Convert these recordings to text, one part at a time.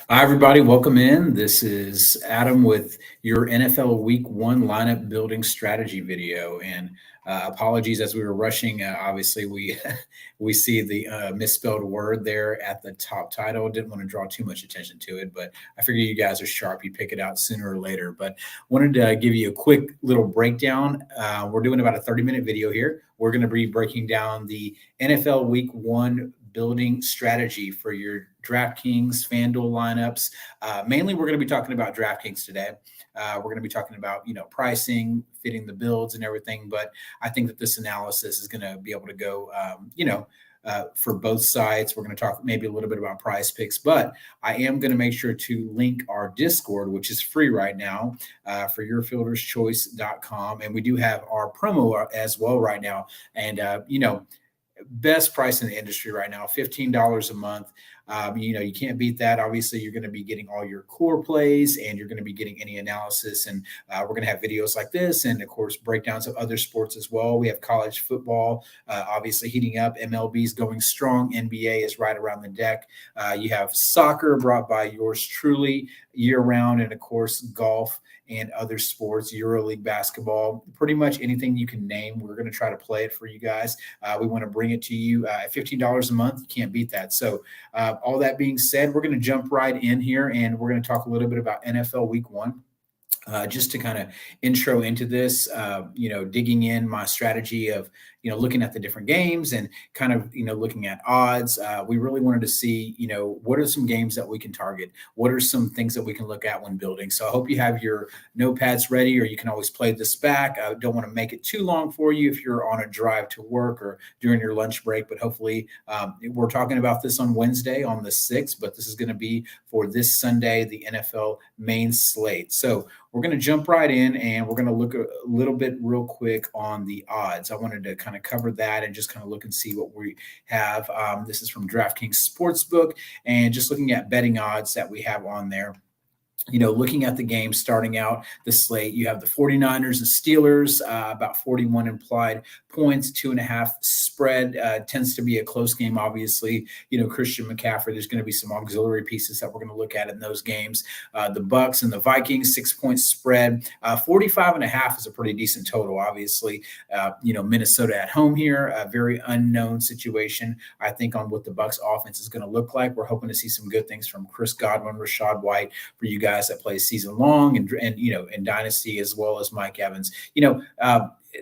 Hi, everybody. Welcome in. This is Adam with your NFL Week 1 lineup building strategy video. And apologies as we were rushing. Obviously, we we see the misspelled word there at the top title. Didn't want to draw too much attention to it, but I figure you guys are sharp. You pick it out sooner or later. But wanted to give you a quick little breakdown. We're doing about a 30-minute video here. We're going to be breaking down the NFL Week 1 building strategy for your DraftKings, FanDuel lineups. Mainly, we're going to be talking about DraftKings today. We're going to be talking about pricing, fitting the builds, and everything. But I think that this analysis is going to be able to go, for both sides. We're going to talk maybe a little bit about price picks, but I am going to make sure to link our Discord, which is free right now, for yourfielderschoice.com. And we do have our promo as well right now. And, best price in the industry right now, $15 a month. You can't beat that. Obviously, you're going to be getting all your core plays, and you're going to be getting any analysis. And we're going to have videos like this, and of course, breakdowns of other sports as well. We have college football, obviously heating up. MLB is going strong. NBA is right around the deck. You have soccer brought by yours truly year round, and of course, golf and other sports, EuroLeague basketball, pretty much anything you can name. We're going to try to play it for you guys. We want to bring it to you at $15 a month. You can't beat that. So all that being said, we're going to jump right in here, and we're going to talk a little bit about NFL Week 1. Just to kind of intro into this, digging in my strategy of, looking at the different games and kind of, looking at odds. We really wanted to see, what are some games that we can target? What are some things that we can look at when building? So I hope you have your notepads ready, or you can always play this back. I don't want to make it too long for you if you're on a drive to work or during your lunch break, but hopefully we're talking about this on Wednesday on the 6th, but this is going to be for this Sunday, the NFL main slate. So we're going to jump right in, and we're going to look a little bit real quick on the odds. I wanted to kind of cover that and just kind of look and see what we have. This is from DraftKings Sportsbook, and just looking at betting odds that we have on there. Looking at the game starting out the slate, you have the 49ers and Steelers, about 41 implied points, 2.5 spread. Tends to be a close game, obviously. Christian McCaffrey, there's going to be some auxiliary pieces that we're going to look at in those games. The Bucks and the Vikings, 6-point spread. 45.5 is a pretty decent total, obviously. Minnesota at home here, a very unknown situation, I think, on what the Bucks offense is going to look like. We're hoping to see some good things from Chris Godwin, Rashad White, for you guys that play season long and in dynasty, as well as Mike Evans.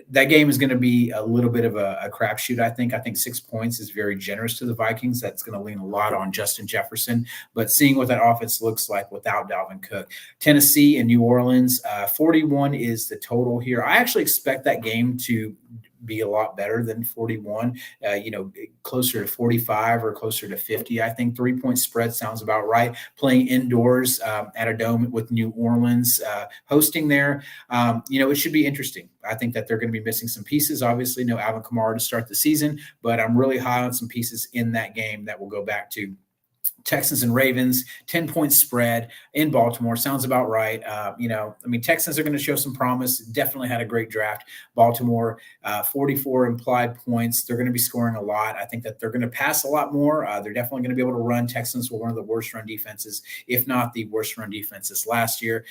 That game is going to be a little bit of a crapshoot. I think 6 points is very generous to the Vikings. That's going to lean a lot on Justin Jefferson, but seeing what that offense looks like without Dalvin Cook. Tennessee and New Orleans, 41 is the total here. I actually expect that game to be a lot better than 41, closer to 45 or closer to 50. I think 3-point spread sounds about right. Playing indoors at a dome with New Orleans hosting there, it should be interesting. I think that they're going to be missing some pieces. Obviously, no Alvin Kamara to start the season, but I'm really high on some pieces in that game that we'll go back to. Texans and Ravens, 10-point spread in Baltimore. Sounds about right. Texans are going to show some promise. Definitely had a great draft. Baltimore, 44 implied points. They're going to be scoring a lot. I think that they're going to pass a lot more. They're definitely going to be able to run. Texans were one of the worst run defenses, if not the worst run defenses last year.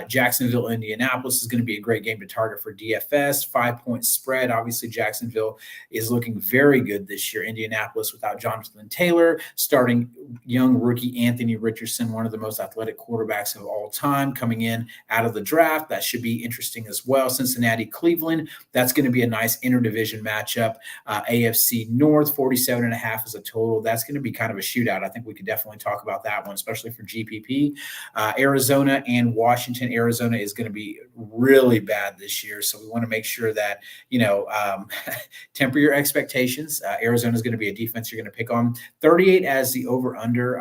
Jacksonville, Indianapolis is going to be a great game to target for DFS. 5-point spread. Obviously, Jacksonville is looking very good this year. Indianapolis without Jonathan Taylor, starting young rookie Anthony Richardson, one of the most athletic quarterbacks of all time, coming in out of the draft. That should be interesting as well. Cincinnati, Cleveland, that's going to be a nice interdivision matchup. AFC North, 47.5 is a total. That's going to be kind of a shootout. I think we could definitely talk about that one, especially for GPP. Arizona and Washington. Arizona is going to be really bad this year, so we want to make sure that, temper your expectations. Arizona is going to be a defense you're going to pick on. 38 as the over-under.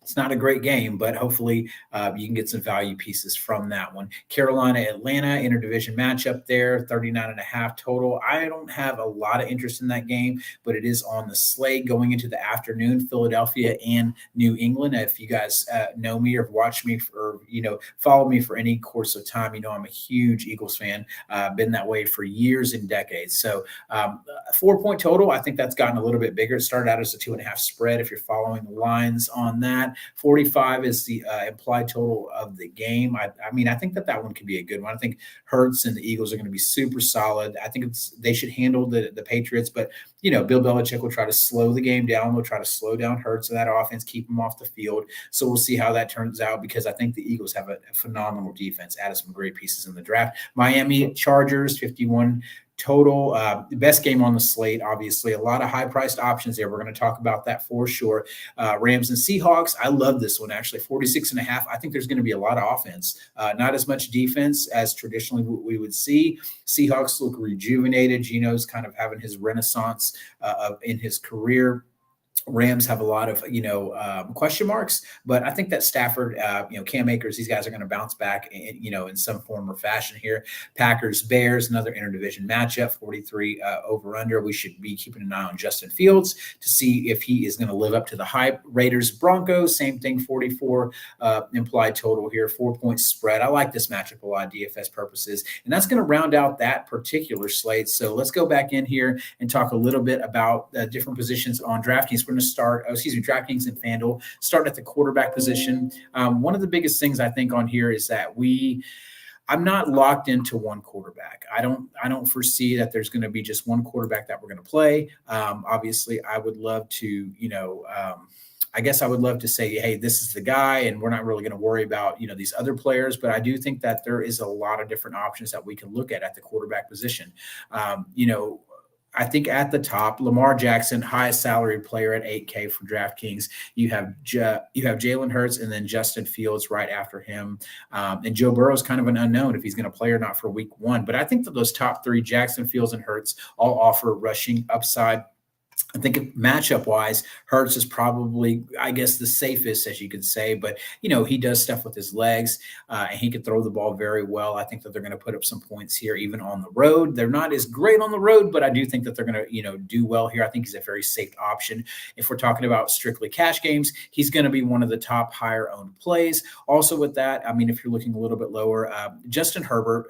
It's not a great game, but hopefully you can get some value pieces from that one. Carolina, Atlanta, interdivision matchup there, 39.5 total. I don't have a lot of interest in that game, but it is on the slate going into the afternoon, Philadelphia and New England. If you guys know me or watch me or, follow me for any course of time, I'm a huge Eagles fan. Been that way for years and decades. So 4-point total, I think that's gotten a little bit bigger. It started out as a 2.5 spread if you're following the lines on that. that. 45 is the implied total of the game. I mean, I think that one could be a good one. I think Hurts and the Eagles are going to be super solid. I think they should handle the Patriots, but Bill Belichick will try to slow the game down. We'll try to slow down Hurts and that offense, keep them off the field. So we'll see how that turns out, because I think the Eagles have a phenomenal defense, added some great pieces in the draft. Miami Chargers, 51 total. The best game on the slate, obviously. A lot of high-priced options there. We're going to talk about that for sure. Rams and Seahawks, I love this one, actually. 46.5. I think there's going to be a lot of offense. Not as much defense as traditionally we would see. Seahawks look rejuvenated. Geno's kind of having his renaissance in his career. Rams have a lot of, question marks, but I think that Stafford, Cam Akers, these guys are going to bounce back, in some form or fashion here. Packers, Bears, another interdivision matchup, 43 over under. We should be keeping an eye on Justin Fields to see if he is going to live up to the hype. Raiders, Broncos, same thing, 44 implied total here, 4-point spread. I like this matchup a lot, DFS purposes, and that's going to round out that particular slate. So let's go back in here and talk a little bit about different positions on DraftKings. We're going to start, DraftKings and FanDuel, start at the quarterback position. One of the biggest things I think on here is that I'm not locked into one quarterback. I don't foresee that there's going to be just one quarterback that we're going to play. Obviously, I would love to, I guess I would love to say, hey, this is the guy, and we're not really going to worry about, these other players. But I do think that there is a lot of different options that we can look at the quarterback position. I think at the top, Lamar Jackson, highest salaried player at $8K for DraftKings. You have Jalen Hurts and then Justin Fields right after him. And Joe Burrow is kind of an unknown if he's going to play or not for week 1. But I think that those top 3, Jackson, Fields, and Hurts, all offer rushing upside. I think matchup-wise, Hurts is probably, I guess, the safest, as you could say. But, he does stuff with his legs, and he can throw the ball very well. I think that they're going to put up some points here, even on the road. They're not as great on the road, but I do think that they're going to, do well here. I think he's a very safe option. If we're talking about strictly cash games, he's going to be one of the top higher-owned plays. Also with that, I mean, if you're looking a little bit lower, Justin Herbert,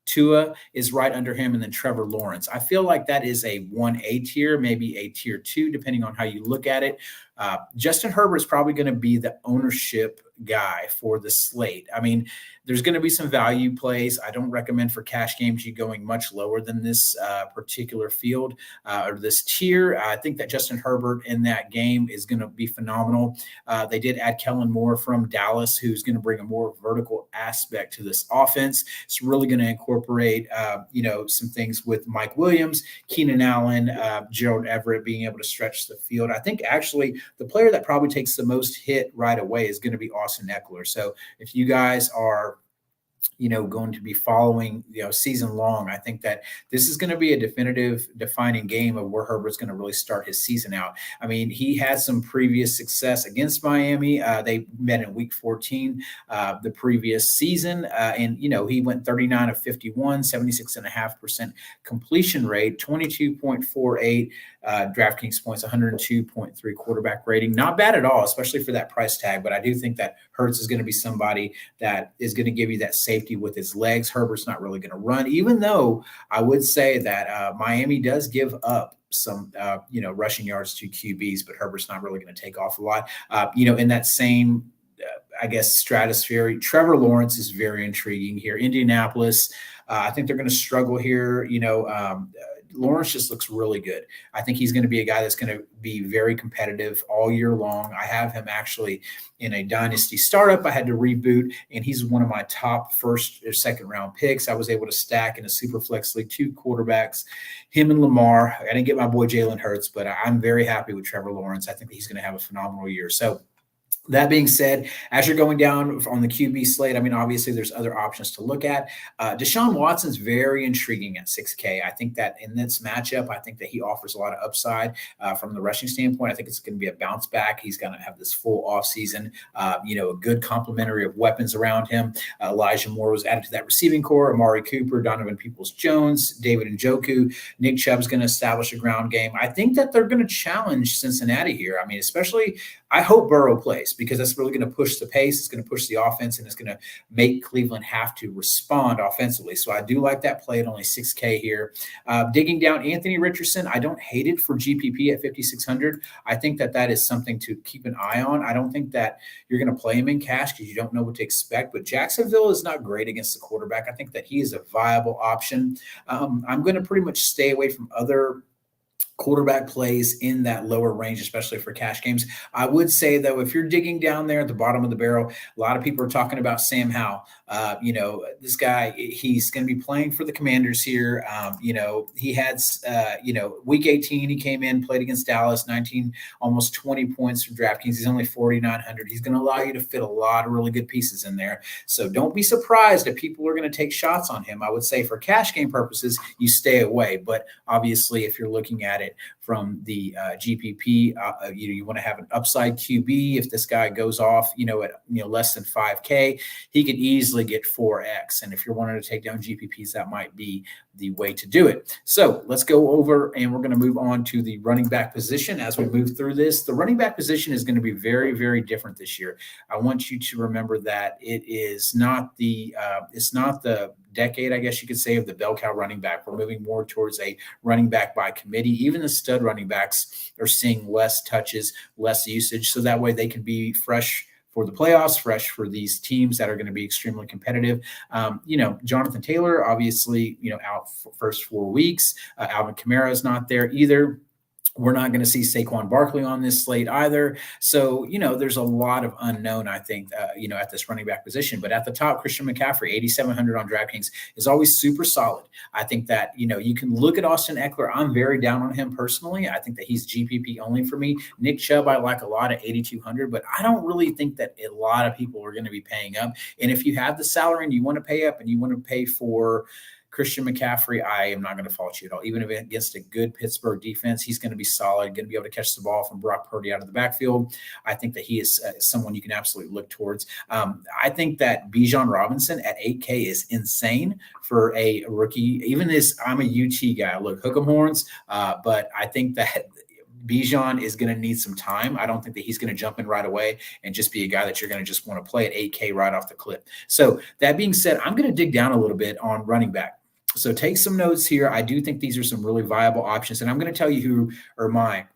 Tua is right under him, and then Trevor Lawrence. I feel like that is a 1A tier, maybe a tier 2, depending on how you look at it. Justin Herbert is probably going to be the ownership guy for the slate. I mean, there's going to be some value plays. I don't recommend for cash games you going much lower than this particular field or this tier. I think that Justin Herbert in that game is going to be phenomenal. They did add Kellen Moore from Dallas, who's going to bring a more vertical aspect to this offense. It's really going to incorporate, some things with Mike Williams, Keenan Allen, Gerald Everett being able to stretch the field. I think actually the player that probably takes the most hit right away is going to be Austin Eckler. So if you guys are going to be following, season long, I think that this is going to be a definitive defining game of where Herbert's going to really start his season out. I mean, he had some previous success against Miami. They met in week 14 the previous season. And, he went 39 of 51, 76.5% completion rate, 22.48 DraftKings points, 102.3 quarterback rating. Not bad at all, especially for that price tag. But I do think that Hurts is going to be somebody that is going to give you that safety with his legs. Herbert's not really going to run, even though I would say that Miami does give up some, rushing yards to QBs, but Herbert's not really going to take off a lot. In that same, stratosphere, Trevor Lawrence is very intriguing here. Indianapolis, I think they're going to struggle here. Lawrence just looks really good. I think he's going to be a guy that's going to be very competitive all year long. I have him actually in a dynasty startup. I had to reboot, and he's one of my top first or second round picks. I was able to stack in a super flex league 2 quarterbacks, him and Lamar. I didn't get my boy Jalen Hurts, but I'm very happy with Trevor Lawrence. I think he's going to have a phenomenal year. So that being said, as you're going down on the QB slate, I mean, obviously there's other options to look at. Deshaun Watson's very intriguing at 6K. I think that in this matchup, I think that he offers a lot of upside from the rushing standpoint. I think it's going to be a bounce back. He's going to have this full offseason, a good complementary of weapons around him. Elijah Moore was added to that receiving core. Amari Cooper, Donovan Peoples-Jones, David Njoku. Nick Chubb's going to establish a ground game. I think that they're going to challenge Cincinnati here. I mean, especially I hope Burrow plays. because that's really going to push the pace. It's going to push the offense, and it's going to make Cleveland have to respond offensively. So I do like that play at only 6K here. Digging down, Anthony Richardson, I don't hate it for GPP at 5,600. I think that is something to keep an eye on. I don't think that you're going to play him in cash because you don't know what to expect. But Jacksonville is not great against the quarterback. I think that he is a viable option. I'm going to pretty much stay away from other quarterback plays in that lower range, especially for cash games. I would say, though, if you're digging down there at the bottom of the barrel, a lot of people are talking about Sam Howell. This guy, he's going to be playing for the Commanders here. He had, week 18, he came in, played against Dallas, 19, almost 20 points from DraftKings. He's only 4,900. He's going to allow you to fit a lot of really good pieces in there. So don't be surprised if people are going to take shots on him. I would say for cash game purposes, you stay away. But obviously, if you're looking at it from the GPP, you want to have an upside QB. If this guy goes off, at less than 5K, he could easily get 4X. And if you're wanting to take down GPPs, that might be the way to do it. So let's go over, and we're going to move on to the running back position as we move through this. The running back position is going to be very, very different this year. I want you to remember that it's not the decade, I guess you could say, of the bell cow running back. We're moving more towards a running back by committee. Even the stud running backs are seeing less touches, less usage, so that way they can be fresh for the playoffs, fresh for these teams that are going to be extremely competitive. Jonathan Taylor, obviously, out for first 4 weeks. Alvin Kamara is not there either. We're not going to see Saquon Barkley on this slate either. So, there's a lot of unknown, I think, at this running back position. But at the top, Christian McCaffrey, 8,700 on DraftKings, is always super solid. I think that, you can look at Austin Eckler. I'm very down on him personally. I think that he's GPP only for me. Nick Chubb, I like a lot at 8,200, but I don't really think that a lot of people are going to be paying up. And if you have the salary and you want to pay up and you want to pay for Christian McCaffrey, I am not going to fault you at all. Even if against a good Pittsburgh defense, he's going to be solid, going to be able to catch the ball from Brock Purdy out of the backfield. I think that he is someone you can absolutely look towards. I think that Bijan Robinson at 8K is insane for a rookie. Even as I'm a UT guy, look, hook 'em horns, but I think that Bijan is going to need some time. I don't think that he's going to jump in right away and just be a guy that you're going to just want to play at 8K right off the clip. So that being said, I'm going to dig down a little bit on running back. So take some notes here. I do think these are some really viable options. And I'm going to tell you who are my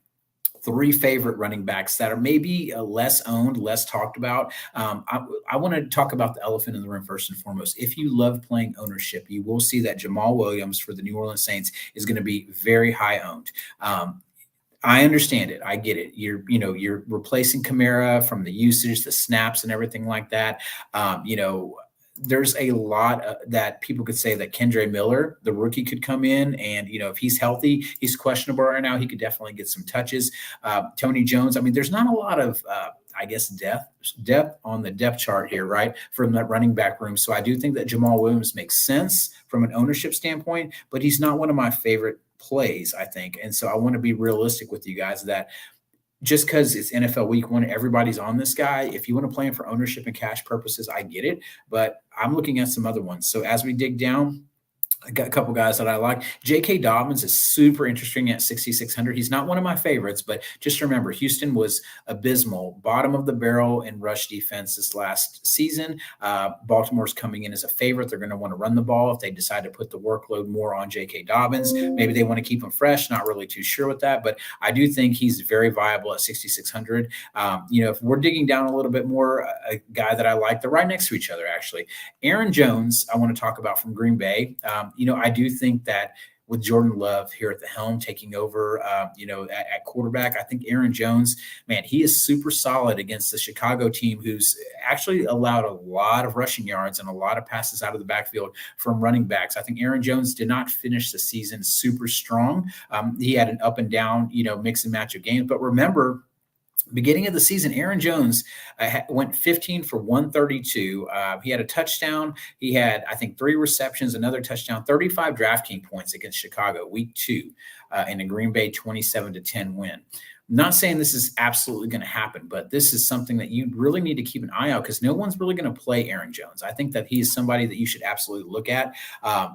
3 favorite running backs that are maybe less owned, less talked about. I want to talk about the elephant in the room first and foremost. If you love playing ownership, you will see that Jamal Williams for the New Orleans Saints is going to be very high owned. I understand it. I get it. You're replacing Kamara from the usage, the snaps, and everything like that. There's a lot that people could say that Kendre Miller, the rookie, could come in and, if he's healthy, he's questionable right now. He could definitely get some touches. Tony Jones. I mean, there's not a lot of, depth on the depth chart here, right, from that running back room. So I do think that Jamal Williams makes sense from an ownership standpoint, but he's not one of my favorite plays, I think. And so I want to be realistic with you guys that just because it's NFL week 1, everybody's on this guy. If you want to play him for ownership and cash purposes, I get it. But I'm looking at some other ones. So as we dig down, I got a couple guys that I like. J.K. Dobbins is super interesting at 6,600. He's not one of my favorites, but just remember, Houston was abysmal, bottom of the barrel in rush defense this last season. Baltimore's coming in as a favorite. They're going to want to run the ball if they decide to put the workload more on J.K. Dobbins. Maybe they want to keep him fresh. Not really too sure with that, but I do think he's very viable at 6,600. If we're digging down a little bit more, a guy that I like, they're right next to each other, actually. Aaron Jones, I want to talk about from Green Bay. I do think that with Jordan Love here at the helm taking over, at quarterback, I think Aaron Jones, man, he is super solid against the Chicago team who's actually allowed a lot of rushing yards and a lot of passes out of the backfield from running backs. I think Aaron Jones did not finish the season super strong. He had an up and down, mix and match of games. But remember, beginning of the season, Aaron Jones went 15 for 132. He had a touchdown. He had, I think, 3 receptions, another touchdown, 35 DraftKings points against Chicago week 2 in a Green Bay 27-10 win. Not saying this is absolutely going to happen, but this is something that you really need to keep an eye out because no one's really going to play Aaron Jones. I think that he is somebody that you should absolutely look at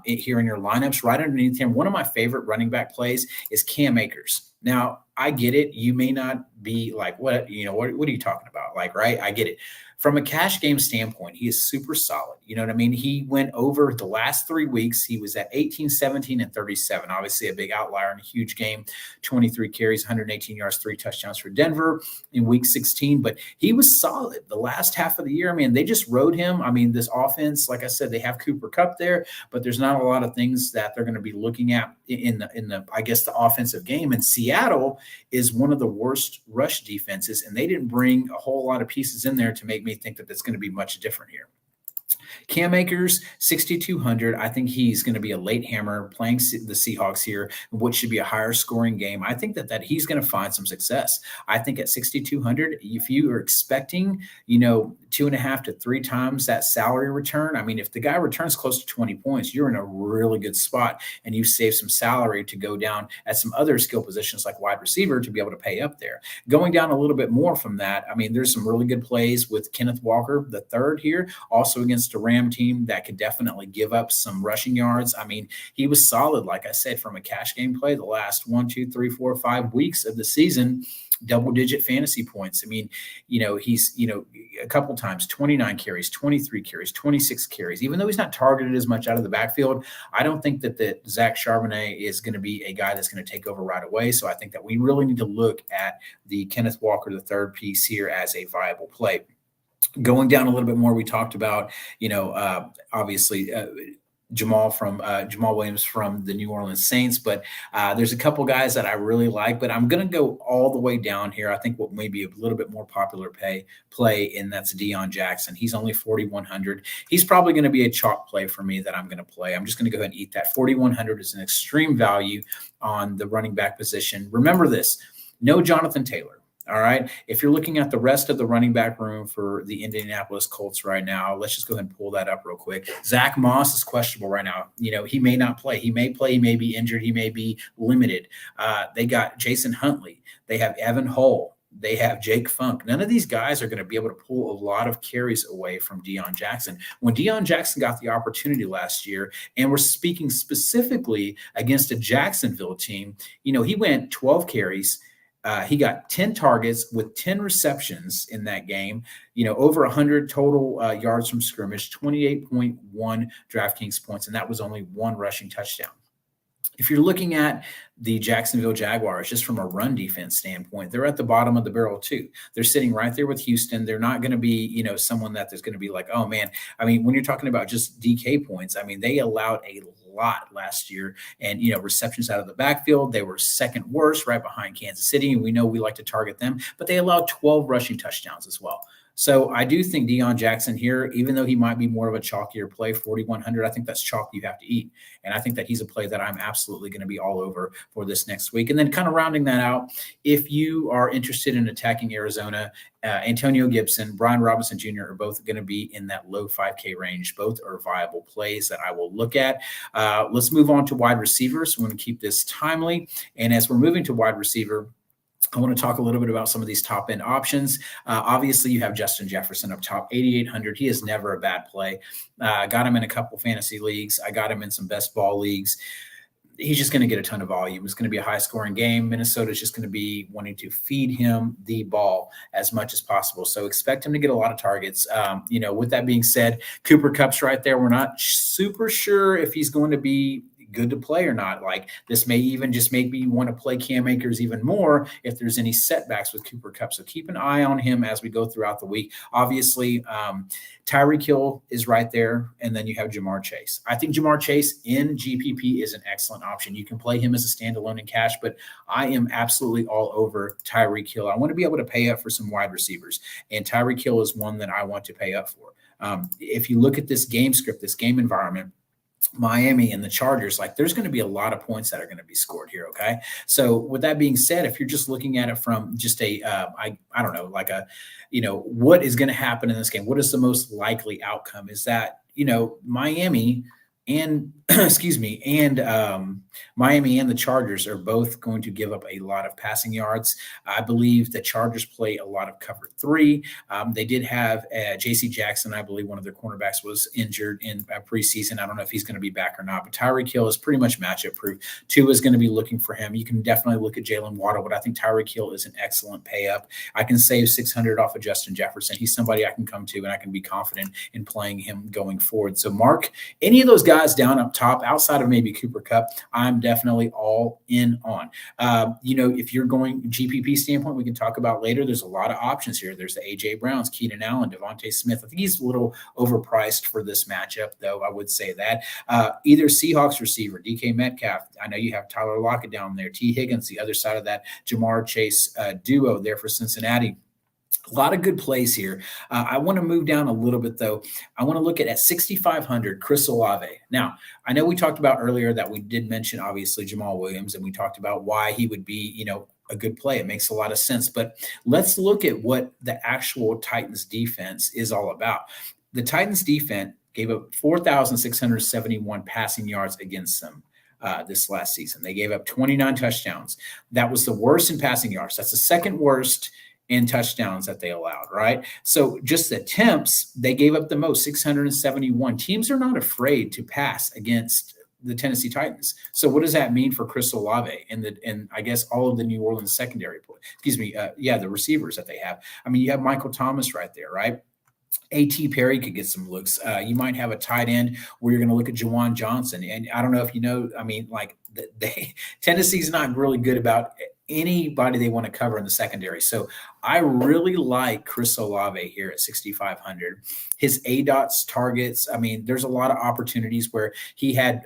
here in your lineups. Right underneath him, one of my favorite running back plays is Cam Akers. Now, I get it. You may not be like, what are you talking about? Like, right? I get it. From a cash game standpoint, he is super solid. You know what I mean? He went over the last 3 weeks. He was at 18, 17, and 37. Obviously, a big outlier in a huge game. 23 carries, 118 yards, 3 touchdowns for Denver in week 16. But he was solid the last half of the year. I mean, they just rode him. I mean, this offense, like I said, they have Cooper Kupp there, but there's not a lot of things that they're going to be looking at in the I guess the offensive game. And Seattle is one of the worst rush defenses, and they didn't bring a whole lot of pieces in there to make me think that that's going to be much different here. Cam Akers, 6,200. I think he's going to be a late hammer playing the Seahawks here, which should be a higher scoring game. I think that he's going to find some success. I think at 6,200, if you are expecting, 2.5 to 3 times that salary return, I mean, if the guy returns close to 20 points, you're in a really good spot, and you save some salary to go down at some other skill positions like wide receiver to be able to pay up there. Going down a little bit more from that, I mean, there's some really good plays with Kenneth Walker, the third here, also against a Ram team that could definitely give up some rushing yards. I mean, he was solid, like I said, from a cash game play the last 1, 2, 3, 4, 5 weeks of the season. Double-digit fantasy points. I mean, he's, a couple times, 29 carries, 23 carries, 26 carries. Even though he's not targeted as much out of the backfield, I don't think that Zach Charbonnet is going to be a guy that's going to take over right away. So I think that we really need to look at the Kenneth Walker, the third piece here, as a viable play. Going down a little bit more, we talked about, obviously, Jamal Williams from the New Orleans Saints, but there's a couple guys that I really like, but I'm going to go all the way down here. I think what may be a little bit more popular play, and that's Deion Jackson. He's only 4,100. He's probably going to be a chalk play for me that I'm going to play. I'm just going to go ahead and eat that. 4,100 is an extreme value on the running back position. Remember this, no Jonathan Taylor. All right. If you're looking at the rest of the running back room for the Indianapolis Colts right now, let's just go ahead and pull that up real quick. Zach Moss is questionable right now. He may not play. He may play. He may be injured. He may be limited. They got Jason Huntley. They have Evan Hull. They have Jake Funk. None of these guys are going to be able to pull a lot of carries away from Deion Jackson. When Deion Jackson got the opportunity last year, and we're speaking specifically against a Jacksonville team, he went 12 carries. He got 10 targets with 10 receptions in that game, over 100 total yards from scrimmage, 28.1 DraftKings points, and that was only 1 rushing touchdown. If you're looking at the Jacksonville Jaguars, just from a run defense standpoint, they're at the bottom of the barrel too. They're sitting right there with Houston. They're not going to be, someone that there's going to be like, oh man. I mean, when you're talking about just DK points, I mean, they allowed a lot last year, and receptions out of the backfield, they were second worst, right behind Kansas City, and we know we like to target them, but they allowed 12 rushing touchdowns as well. So I do think Deion Jackson here, even though he might be more of a chalkier play, 4,100, I think that's chalk you have to eat. And I think that he's a play that I'm absolutely going to be all over for this next week. And then kind of rounding that out, if you are interested in attacking Arizona, Antonio Gibson, Brian Robinson Jr. are both going to be in that low 5K range. Both are viable plays that I will look at. Let's move on to wide receivers. We want to keep this timely. And as we're moving to wide receiver, I want to talk a little bit about some of these top-end options. Obviously, you have Justin Jefferson up top, 8,800. He is never a bad play. Got him in a couple fantasy leagues. I got him in some best ball leagues. He's just going to get a ton of volume. It's going to be a high-scoring game. Minnesota's just going to be wanting to feed him the ball as much as possible. So expect him to get a lot of targets. With that being said, Cooper Kupp's right there. We're not super sure if he's going to be good to play or not. Like, this may even just make me want to play Cam Akers even more if there's any setbacks with Cooper Kupp. So keep an eye on him as we go throughout the week. Obviously, Tyreek Hill is right there, and then you have Jamar Chase. I think Jamar Chase in GPP is an excellent option. You can play him as a standalone in cash, but I am absolutely all over Tyreek Hill. I want to be able to pay up for some wide receivers, and Tyreek Hill is one that I want to pay up for. If you look at this game script, this game environment, Miami and the Chargers, like, there's going to be a lot of points that are going to be scored here. Okay. So with that being said, if you're just looking at it from just I don't know, like what is going to happen in this game? What is the most likely outcome? Is that, Miami and excuse me, and Miami and the Chargers are both going to give up a lot of passing yards. I believe the Chargers play a lot of cover three. They did have J.C. Jackson, I believe one of their cornerbacks was injured in preseason. I don't know if he's going to be back or not, but Tyreek Hill is pretty much matchup proof. Tua is going to be looking for him. You can definitely look at Jalen Waddle, but I think Tyreek Hill is an excellent pay up. I can save 600 off of Justin Jefferson. He's somebody I can come to, and I can be confident in playing him going forward. So, Mark, any of those guys down up top, outside of maybe Cooper Kupp, I'm definitely all in on. If you're going GPP standpoint, we can talk about later. There's a lot of options here. There's the AJ Browns, Keenan Allen, Devontae Smith. I think he's a little overpriced for this matchup, though. I would say that either Seahawks receiver, DK Metcalf. I know you have Tyler Lockett down there, T. Higgins, the other side of that Jamar Chase duo there for Cincinnati. A lot of good plays here. I want to move down a little bit, though. I want to look at 6,500, Chris Olave. Now, I know we talked about earlier that we did mention, obviously, Jamal Williams, and we talked about why he would be, a good play. It makes a lot of sense. But let's look at what the actual Titans defense is all about. The Titans defense gave up 4,671 passing yards against them. This last season. They gave up 29 touchdowns. That was the worst in passing yards. That's the second worst in touchdowns that they allowed, right? So just attempts, they gave up the most, 671. Teams are not afraid to pass against the Tennessee Titans. So what does that mean for Chris Olave and I guess all of the New Orleans secondary? The receivers that they have. I mean, you have Michael Thomas right there, right? A.T. Perry could get some looks. You might have a tight end where you're going to look at Juwan Johnson. And I don't know if you know, Tennessee's not really good about anybody they want to cover in the secondary. So I really like Chris Olave here at 6,500. His ADOTS targets, there's a lot of opportunities where he had,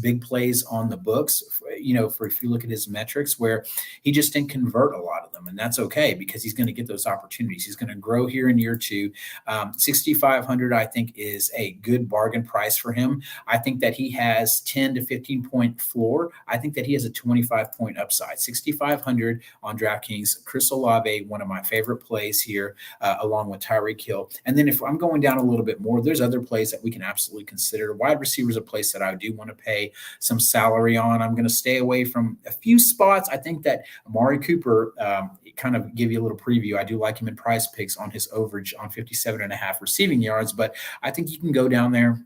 big plays on the books, for if you look at his metrics where he just didn't convert a lot of them. And that's okay because he's going to get those opportunities. He's going to grow here in year two. 6,500, I think, is a good bargain price for him. I think that he has 10 to 15 point floor. I think that he has a 25 point upside. 6,500 on DraftKings. Chris Olave, one of my favorite plays here, along with Tyreek Hill. And then if I'm going down a little bit more, there's other plays that we can absolutely consider. Wide receiver is a place that I do want to pay some salary on. I'm going to stay away from a few spots. I think that Amari Cooper, kind of give you a little preview. I do like him in Prize Picks on his overage on 57.5 receiving yards, but I think you can go down there,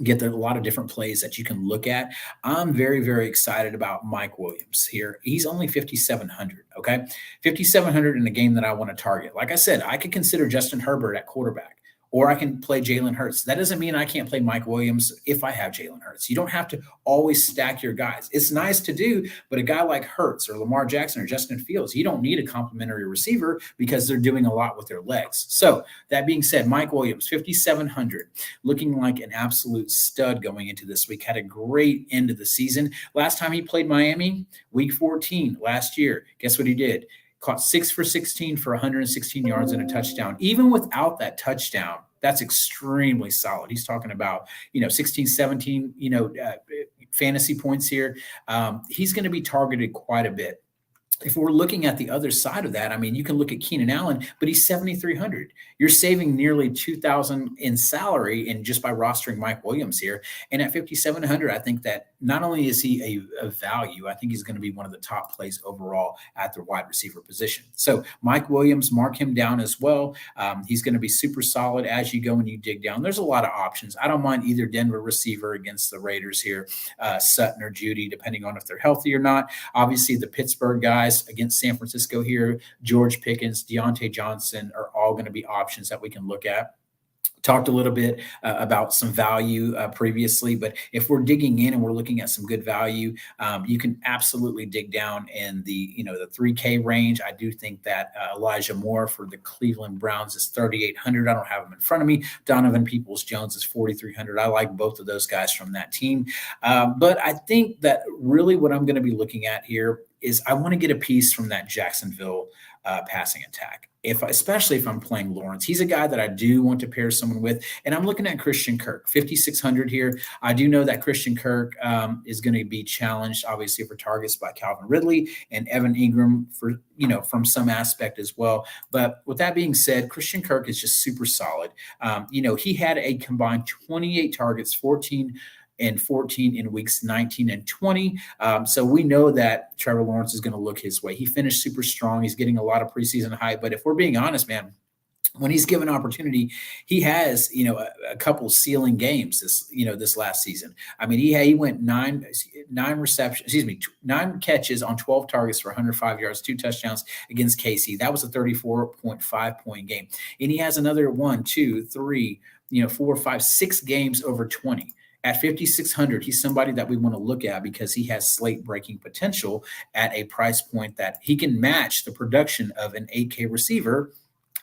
get a lot of different plays that you can look at. I'm very, very excited about Mike Williams here. He's only 5,700, okay? 5,700 in a game that I want to target. Like I said, I could consider Justin Herbert at quarterback, or I can play Jalen Hurts. That doesn't mean I can't play Mike Williams if I have Jalen Hurts. You don't have to always stack your guys. It's nice to do, but a guy like Hurts or Lamar Jackson or Justin Fields, you don't need a complimentary receiver because they're doing a lot with their legs. So that being said, Mike Williams, 5,700, looking like an absolute stud going into this week. Had a great end of the season. Last time he played Miami, week 14 last year, guess what he did? Caught 6 for 16 for 116 yards and a touchdown. Even without that touchdown, that's extremely solid. He's talking about, 16, 17, fantasy points here. He's going to be targeted quite a bit. If we're looking at the other side of that, you can look at Keenan Allen, but he's 7,300. You're saving nearly 2,000 in salary and just by rostering Mike Williams here. And at 5,700, I think that not only is he a value, I think he's going to be one of the top plays overall at the wide receiver position. So Mike Williams, mark him down as well. He's going to be super solid as you go and you dig down. There's a lot of options. I don't mind either Denver receiver against the Raiders here, Sutton or Judy, depending on if they're healthy or not. Obviously, the Pittsburgh guys against San Francisco here, George Pickens, Deontay Johnson are all going to be options that we can look at. Talked a little bit about some value previously, but if we're digging in and we're looking at some good value, you can absolutely dig down in the 3K range. I do think that Elijah Moore for the Cleveland Browns is 3,800. I don't have him in front of me. Donovan Peoples-Jones is 4,300. I like both of those guys from that team. But I think that really what I'm going to be looking at here is I want to get a piece from that Jacksonville passing attack. Especially if I'm playing Lawrence. He's a guy that I do want to pair someone with. And I'm looking at Christian Kirk, 5,600 here. I do know that Christian Kirk is going to be challenged, obviously, for targets by Calvin Ridley and Evan Ingram for, from some aspect as well. But with that being said, Christian Kirk is just super solid. He had a combined 28 targets, 14 and 14 in weeks 19 and 20. So we know that Trevor Lawrence is going to look his way. He finished super strong. He's getting a lot of preseason hype. But if we're being honest, man, when he's given opportunity, he has, a couple ceiling games this last season. I mean, he went nine receptions, 9 catches on 12 targets for 105 yards, 2 touchdowns against KC. That was a 34.5 point game. And he has another 1, 2, 3, 4, 5, 6 games over 20. At 5,600, he's somebody that we want to look at because he has slate breaking potential at a price point that he can match the production of an 8K receiver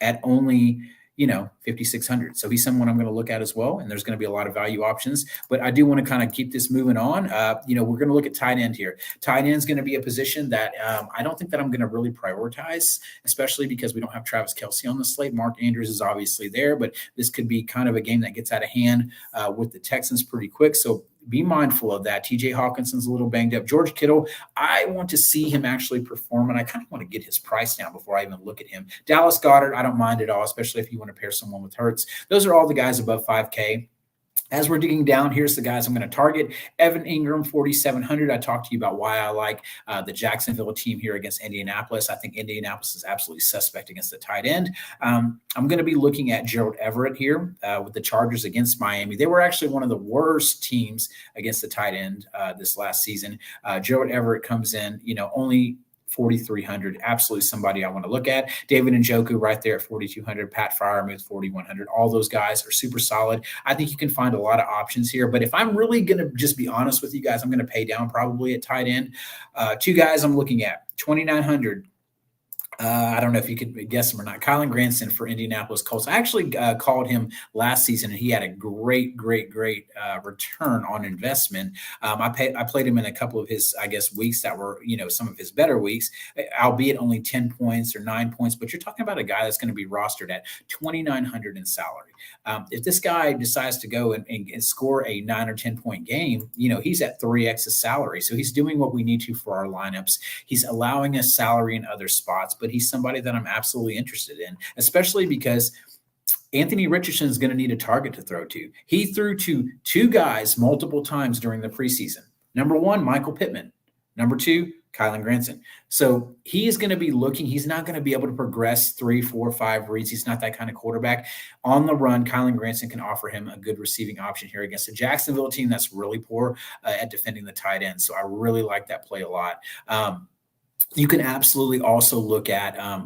at only 5,600. So he's someone I'm going to look at as well. And there's going to be a lot of value options, but I do want to kind of keep this moving on. We're going to look at tight end here. Tight end is going to be a position that I don't think that I'm going to really prioritize, especially because we don't have Travis Kelce on the slate. Mark Andrews is obviously there, but this could be kind of a game that gets out of hand with the Texans pretty quick. So be mindful of that. TJ Hawkinson's a little banged up. George Kittle, I want to see him actually perform, and I kind of want to get his price down before I even look at him. Dallas Goedert, I don't mind at all, especially if you want to pair someone with Hurts. Those are all the guys above 5K. As we're digging down, here's the guys I'm going to target. Evan Ingram, 4,700. I talked to you about why I like the Jacksonville team here against Indianapolis. I think Indianapolis is absolutely suspect against the tight end. I'm going to be looking at Gerald Everett here with the Chargers against Miami. They were actually one of the worst teams against the tight end this last season. Gerald Everett comes in, only 4,300, absolutely somebody I want to look at. David Njoku right there at 4,200, Pat Freiermuth 4,100. All those guys are super solid. I think you can find a lot of options here, but if I'm really going to just be honest with you guys, I'm going to pay down probably at tight end. 2 guys I'm looking at, 2,900. I don't know if you could guess him or not. Kylen Granson for Indianapolis Colts. I actually called him last season, and he had a great return on investment. I played him in a couple of his, weeks that were, some of his better weeks, albeit only 10 points or 9 points. But you're talking about a guy that's going to be rostered at 2,900 in salary. If this guy decides to go and score a 9 or 10 point game, he's at 3x his salary. So he's doing what we need to for our lineups. He's allowing us salary in other spots, but he's somebody that I'm absolutely interested in, especially because Anthony Richardson is going to need a target to throw to. He threw to 2 guys multiple times during the preseason. Number 1, Michael Pittman. Number 2, Kylen Granson. So he is going to be looking. He's not going to be able to progress 3, 4, 5 reads. He's not that kind of quarterback. On the run, Kylen Granson can offer him a good receiving option here against a Jacksonville team that's really poor at defending the tight end. So I really like that play a lot. You can absolutely also look at, I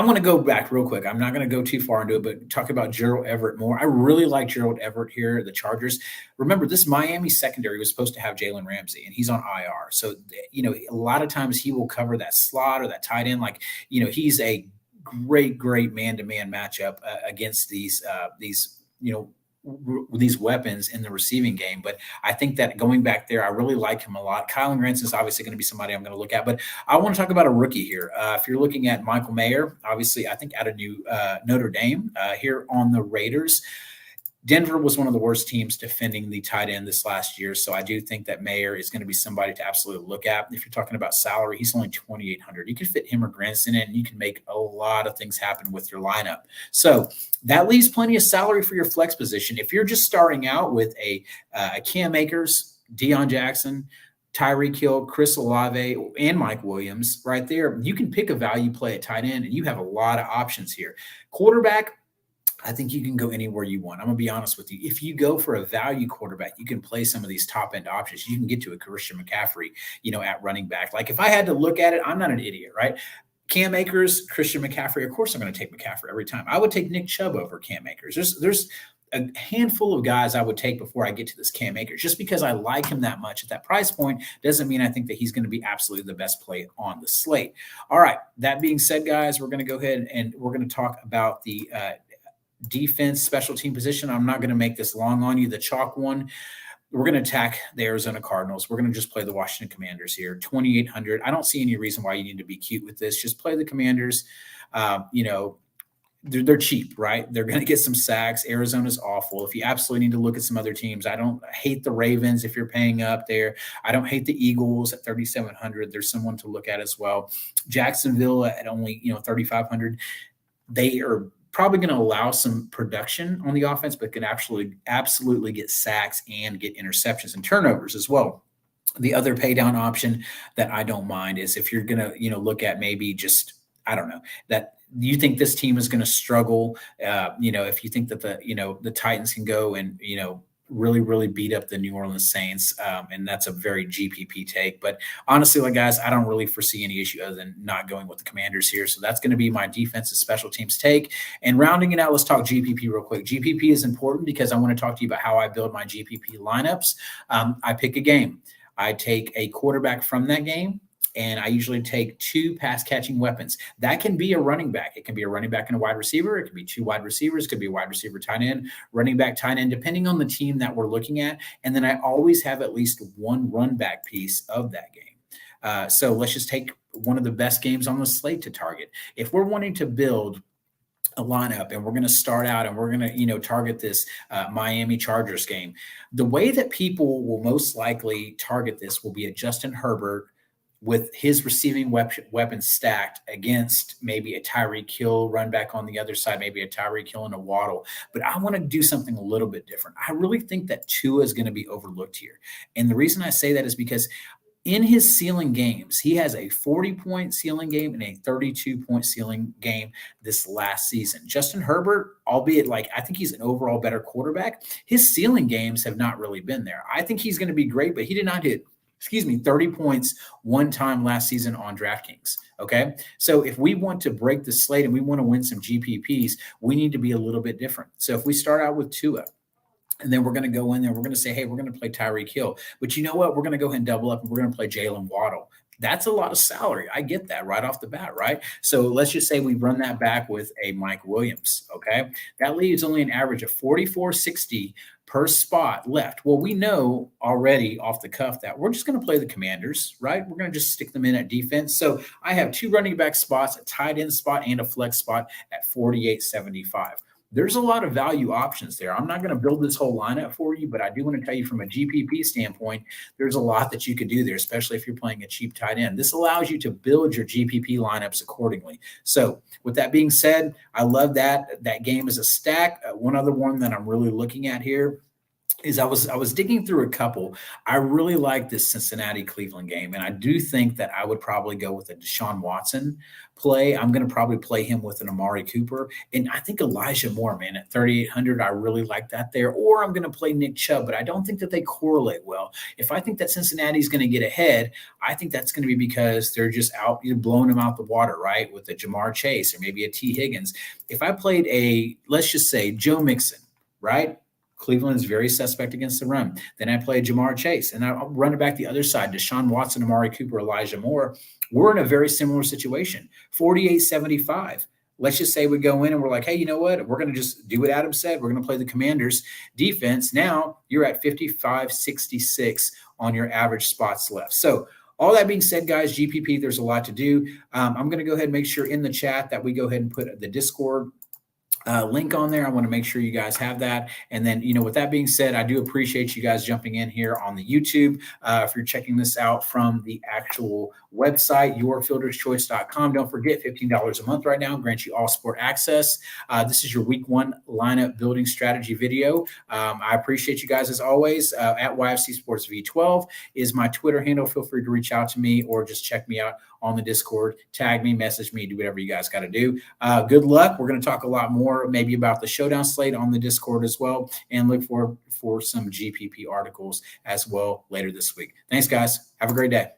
want to go back real quick. I'm not going to go too far into it, but talk about Gerald Everett more. I really like Gerald Everett here, the Chargers. Remember, this Miami secondary was supposed to have Jalen Ramsey, and he's on IR. So, a lot of times he will cover that slot or that tight end. He's a great man-to-man matchup against these weapons in the receiving game. But I think that going back there, I really like him a lot. Kylen Granson is obviously going to be somebody I'm going to look at, but I want to talk about a rookie here. If you're looking at Michael Mayer, obviously I think out of Notre Dame here on the Raiders. Denver was one of the worst teams defending the tight end this last year. So I do think that Mayer is going to be somebody to absolutely look at. If you're talking about salary, he's only 2,800. You can fit him or Granson in, and you can make a lot of things happen with your lineup. So that leaves plenty of salary for your flex position. If you're just starting out with a Cam Akers, Deion Jackson, Tyreek Hill, Chris Olave, and Mike Williams right there, you can pick a value play at tight end, and you have a lot of options here. Quarterback, I think you can go anywhere you want. I'm going to be honest with you. If you go for a value quarterback, you can play some of these top-end options. You can get to a Christian McCaffrey, at running back. Like if I had to look at it, I'm not an idiot, right? Cam Akers, Christian McCaffrey, of course I'm going to take McCaffrey every time. I would take Nick Chubb over Cam Akers. There's a handful of guys I would take before I get to this Cam Akers. Just because I like him that much at that price point doesn't mean I think that he's going to be absolutely the best play on the slate. All right. That being said, guys, we're going to go ahead and we're going to talk about the defense special team position. I'm not going to make this long on you. The chalk one, we're going to attack the Arizona Cardinals. We're going to just play the Washington Commanders here, 2,800. I don't see any reason why you need to be cute with this. Just play the Commanders. They're cheap, right? They're going to get some sacks. Arizona's awful. If you absolutely need to look at some other teams, I don't hate the Ravens if you're paying up there. I don't hate the Eagles at 3,700. There's someone to look at as well. Jacksonville at only 3,500. They are probably going to allow some production on the offense, but can absolutely get sacks and get interceptions and turnovers as well. The other pay down option that I don't mind is if you're going to, look at maybe just, I don't know, that you think this team is going to struggle. If you think that the Titans can go and, really, really beat up the New Orleans Saints. And that's a very GPP take. But honestly, guys, I don't really foresee any issue other than not going with the Commanders here. So that's going to be my defensive special teams take. And rounding it out, let's talk GPP real quick. GPP is important because I want to talk to you about how I build my GPP lineups. I pick a game. I take a quarterback from that game, and I usually take 2 pass-catching weapons. That can be a running back. It can be a running back and a wide receiver. It could be 2 wide receivers. It could be a wide receiver, tight end, running back, tight end, depending on the team that we're looking at. And then I always have at least one run back piece of that game. So let's just take one of the best games on the slate to target. If we're wanting to build a lineup and we're going to start out and we're going to target this Miami Chargers game, the way that people will most likely target this will be a Justin Herbert with his receiving weapons stacked against maybe a Tyreek Hill run back on the other side, maybe a Tyreek Hill and a Waddle. But I want to do something a little bit different. I really think that Tua is going to be overlooked here. And the reason I say that is because in his ceiling games, he has a 40-point ceiling game and a 32-point ceiling game this last season. Justin Herbert, albeit I think he's an overall better quarterback, his ceiling games have not really been there. I think he's going to be great, but he did not hit 30 points one time last season on DraftKings. Okay. So if we want to break the slate and we want to win some GPPs, we need to be a little bit different. So if we start out with Tua, and then we're going to go in there, we're going to say, hey, we're going to play Tyreek Hill. But you know what? We're going to go ahead and double up and we're going to play Jalen Waddle. That's a lot of salary. I get that right off the bat, right? So let's just say we run that back with a Mike Williams, okay? That leaves only an average of 44.60 per spot left. Well, we know already off the cuff that we're just going to play the Commanders, right? We're going to just stick them in at defense. So I have 2 running back spots, a tight end spot, and a flex spot at 48.75. There's a lot of value options there. I'm not going to build this whole lineup for you, but I do want to tell you from a GPP standpoint, there's a lot that you could do there, especially if you're playing a cheap tight end. This allows you to build your GPP lineups accordingly. So with that being said, I love that game is a stack. One other one that I'm really looking at here is I was digging through a couple. I really like this Cincinnati-Cleveland game, and I do think that I would probably go with a Deshaun Watson play. I'm going to probably play him with an Amari Cooper, and I think Elijah Moore, man, at 3,800, I really like that there. Or I'm going to play Nick Chubb, but I don't think that they correlate well. If I think that Cincinnati's going to get ahead, I think that's going to be because they're just out, blowing them out the water, right, with a Jamar Chase or maybe a T. Higgins. If I played let's just say Joe Mixon, right? Cleveland is very suspect against the run. Then I play Jamar Chase, and I'll run it back the other side. Deshaun Watson, Amari Cooper, Elijah Moore. We're in a very similar situation. 48.75. Let's just say we go in and we're like, hey, you know what? We're going to just do what Adam said. We're going to play the Commanders defense. Now you're at 55.66 on your average spots left. So all that being said, guys, GPP, there's a lot to do. I'm going to go ahead and make sure in the chat that we go ahead and put the Discord link on there. I want to make sure you guys have that. And then, with that being said, I do appreciate you guys jumping in here on the YouTube. If you're checking this out from the actual website, yourfielderschoice.com, don't forget $15 a month right now grants you all sport access. This is your week 1 lineup building strategy video. I appreciate you guys as always. At YFC Sports V12 is my Twitter handle. Feel free to reach out to me or just check me out on the Discord, tag me, message me, do whatever you guys got to do. Good luck. We're going to talk a lot more maybe about the showdown slate on the Discord as well, and look for some GPP articles as well later this week. Thanks, guys. Have a great day.